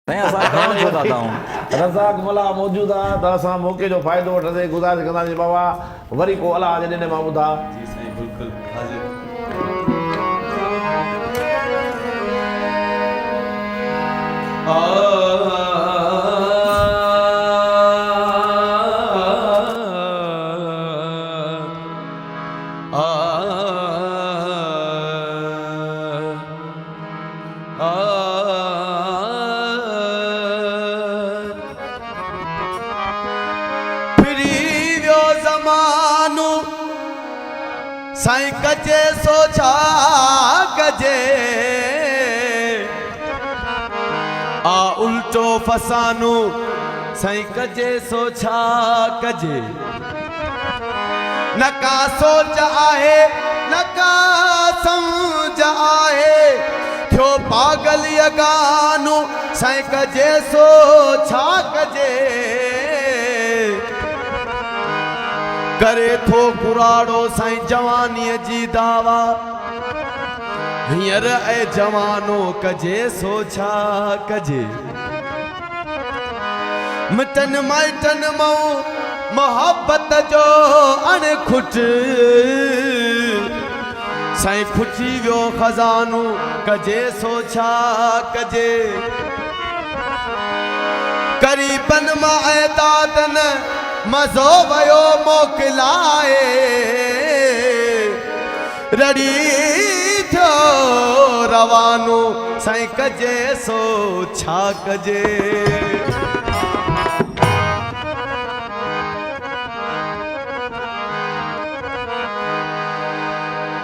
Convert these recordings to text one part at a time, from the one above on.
रज़ाक मुला मौजूद आहे त असां मौक़े जो फ़ाइदो वठंदे गुज़ारिश कंदासीं बाबा वरी को अला जॾहिं मां ॿुधा। जी साईं बिल्कुलु हाज़िर। साईं कजे सो छा कजे आ उल्टो फसानू साईं कजे सो छा कजे न का सोच आहे न का समझ आहे थियो पागल यगानू साईं कजे सो छा कजे करे थो कुराड़ो साईं जवानी जी दावा हींअर ऐ जवानो कजे सो छा कजे मिटन माइटन मऊ मोहब्बत जो अणखुट साईं खुटी वियो खजानो कजे सो छा कजे करीबन मां ऐदादन मज़ो वयो मोकिलाए रड़ी थियो रवानो साईं कजे सो छा कजे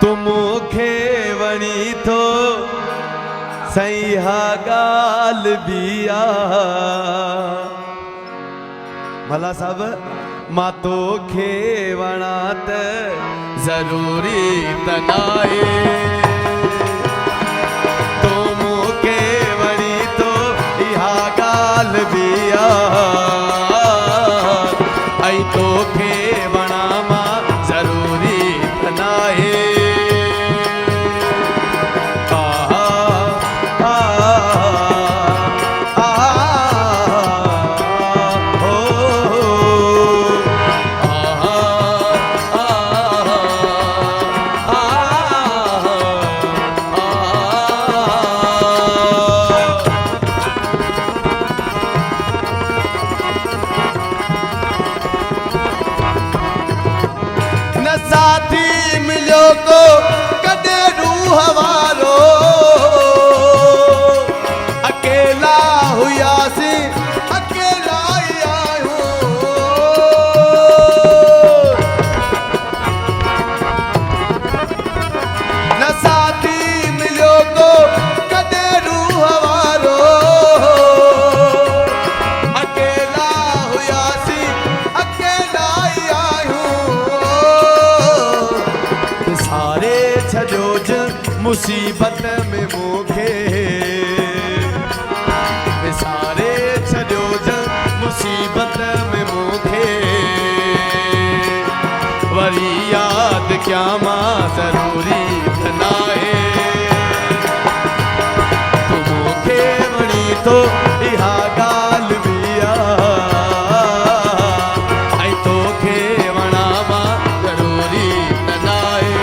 तुम खे वणी थो साईं हा गाल बिया भला साहब मां तो खे वणा त ज़रूरी त नाहे तो मूंखे वणी तो इहा ॻाल्हि बि आहे ऐं तोखे वणा मां ज़रूरी त नाहे साथी मिलियो को कॾे रूह वारो अकेला हुयासीं अकेला ई आहियूं न साथी मिलियो को कॾे रूह वारो अकेला हुयासीं अकेला ई आहियूं सारे छॾियो ज मुसीबत में मूंखे सारे छॾियो ज मुसीबत में मूंखे वरी यादि कयां मां ज़रूरी त नाहे तूं मूंखे वणी थो इहा ॻाल्हि बि आहे ऐं तोखे वणा मां ज़रूरी त नाहे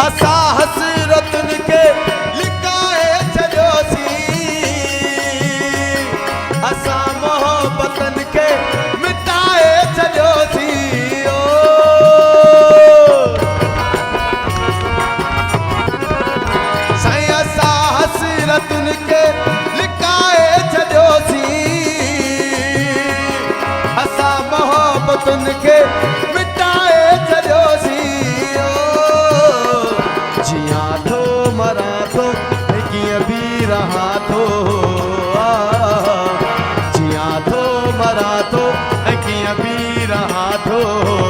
असां हसरतुनि खे लिकाए छॾियोसीं असां मोहब्बतनि खे मिटाए छॾियोसीं ओ साईं असां हसरतुनि खे लिकाए छॾियोसीं असां मोहब्बतुनि खे मिटाए छॾियोसीं जिया थो मरा थो कीअं बि रहा थो जिया थो मरा थो ऐं कीअं पी रहा थो